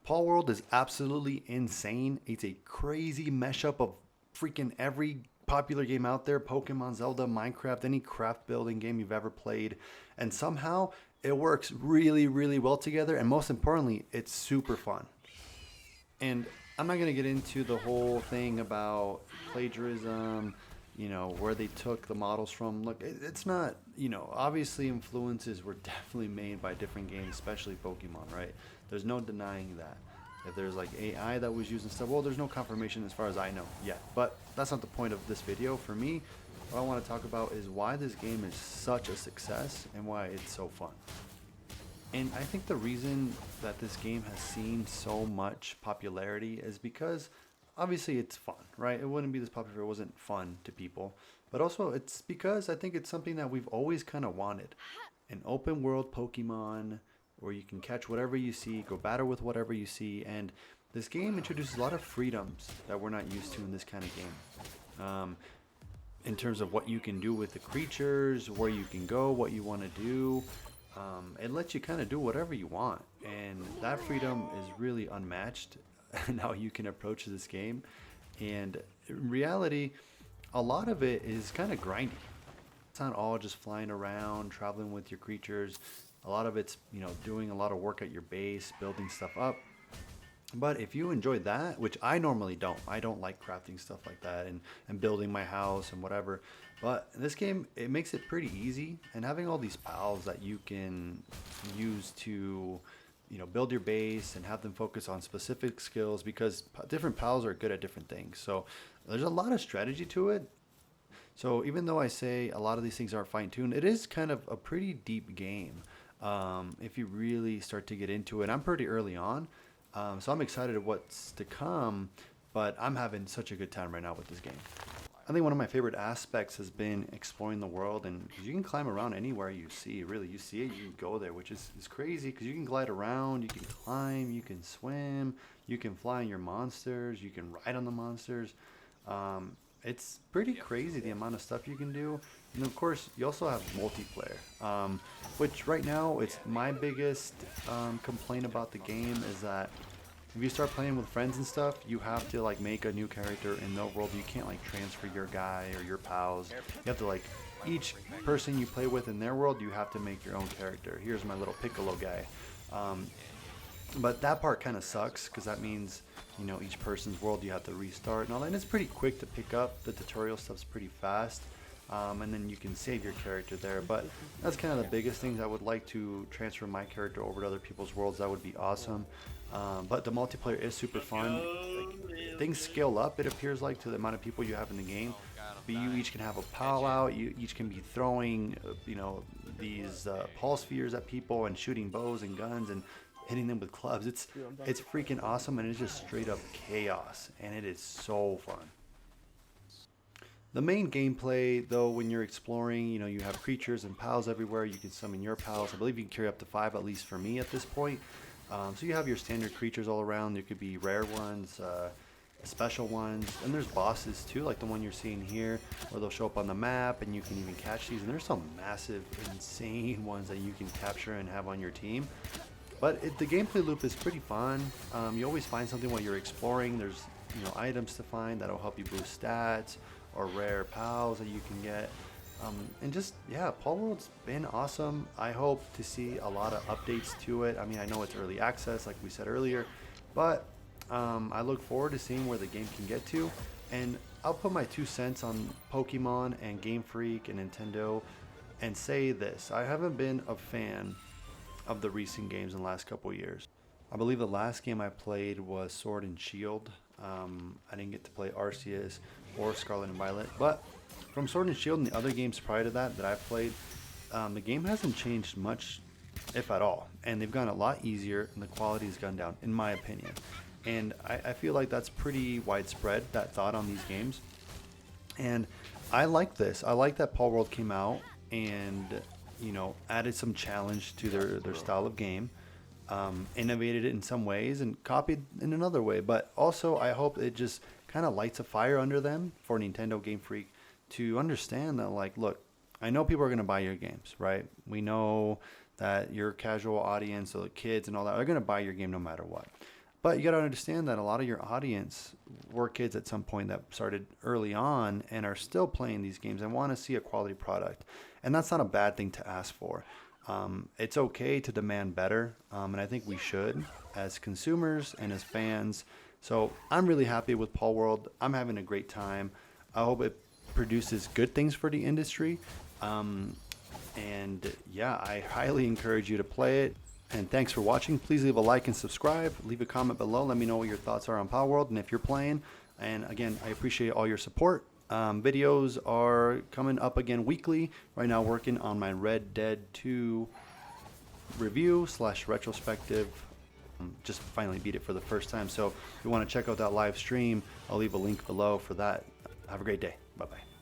Palworld is absolutely insane. It's a crazy mashup of freaking every popular game out there: Pokemon, Zelda, Minecraft, any craft building game you've ever played. And somehow it works really, really well together. And most importantly, it's super fun. And I'm not going to get into the whole thing about plagiarism, where they took the models from. Look, it's not, obviously influences were definitely made by different games, especially Pokemon, right? There's no denying that. If there's like AI that was used and stuff, well, there's no confirmation as far as I know yet. But that's not the point of this video. For me, what I want to talk about is why this game is such a success and why it's so fun. And I think the reason that this game has seen so much popularity is because obviously it's fun, right? It wouldn't be this popular if it wasn't fun to people. But also it's because I think it's something that we've always kind of wanted. An open world Pokemon where you can catch whatever you see, go battle with whatever you see. And this game introduces a lot of freedoms that we're not used to in this kind of game. In terms of what you can do with the creatures, where you can go, what you want to do. It lets you kind of do whatever you want, and that freedom is really unmatched in how you can approach this game. And in reality, a lot of it is kind of grindy. It's not all just flying around, traveling with your creatures. A lot of it's, doing a lot of work at your base, building stuff up. But if you enjoy that, which I normally don't, I don't like crafting stuff like that and building my house and whatever. But in this game, it makes it pretty easy. And having all these pals that you can use to, build your base and have them focus on specific skills, because different pals are good at different things. So there's a lot of strategy to it. So even though I say a lot of these things aren't fine-tuned, it is kind of a pretty deep game if you really start to get into it. I'm pretty early on. So I'm excited at what's to come, but I'm having such a good time right now with this game. I think one of my favorite aspects has been exploring the world, and you can climb around anywhere you see. Really, you see it, you can go there, which is crazy because you can glide around, you can climb, you can swim, you can fly on your monsters, you can ride on the monsters. It's pretty crazy the amount of stuff you can do. And of course, you also have multiplayer, which right now it's my biggest complaint about the game is that if you start playing with friends and stuff, you have to like make a new character in the world. You can't like transfer your guy or your pals. You have to like each person you play with in their world, you have to make your own character. Here's my little Piccolo guy. But that part kind of sucks because that means, each person's world you have to restart and all that. And it's pretty quick to pick up. The tutorial stuff's pretty fast. And then you can save your character there. But that's kind of the biggest things. I would like to transfer my character over to other people's worlds. That would be awesome. But the multiplayer is super fun. Like, things scale up, it appears like, to the amount of people you have in the game. But you each can have a pal out. You each can be throwing, these pulse spheres at people and shooting bows and guns and hitting them with clubs. It's freaking awesome, and it's just straight up chaos, and it is so fun. The main gameplay, though, when you're exploring, you have creatures and pals everywhere. You can summon your pals. I believe you can carry up to 5, at least for me at this point. So you have your standard creatures all around. There could be rare ones, special ones, and there's bosses too, like the one you're seeing here, where they'll show up on the map, and you can even catch these. And there's some massive, insane ones that you can capture and have on your team. But the gameplay loop is pretty fun. You always find something while you're exploring. There's items to find that'll help you boost stats, or rare pals that you can get. And just, yeah, Palworld's been awesome. I hope to see a lot of updates to it. I mean, I know it's early access, like we said earlier, but I look forward to seeing where the game can get to. And I'll put my 2 cents on Pokemon and Game Freak and Nintendo and say this: I haven't been a fan of the recent games in the last couple years. I believe the last game I played was Sword and Shield. I didn't get to play Arceus or Scarlet and Violet, but from Sword and Shield and the other games prior to that I've played, the game hasn't changed much, if at all, and they've gotten a lot easier, and the quality has gone down, in my opinion. And I feel like that's pretty widespread, that thought on these games. And I like this. I like that Palworld came out and added some challenge to their style of game, innovated it in some ways and copied in another way. But also, I hope it just kind of lights a fire under them for Nintendo, Game Freak, to understand that, like, look, I know people are going to buy your games, right? We know that your casual audience, so the kids and all that, are going to buy your game no matter what. But you got to understand that a lot of your audience were kids at some point that started early on and are still playing these games and want to see a quality product. And that's not a bad thing to ask for. It's okay to demand better, and I think we should as consumers and as fans. So I'm really happy with Palworld. I'm having a great time. I hope it produces good things for the industry. And yeah, I highly encourage you to play it. And thanks for watching. Please leave a like and subscribe. Leave a comment below. Let me know what your thoughts are on Palworld and if you're playing. And again, I appreciate all your support. Videos are coming up again weekly. Right now working on my Red Dead 2 review / retrospective. Just finally beat it for the first time. So if you want to check out that live stream, I'll leave a link below for that. Have a great day. Bye-bye.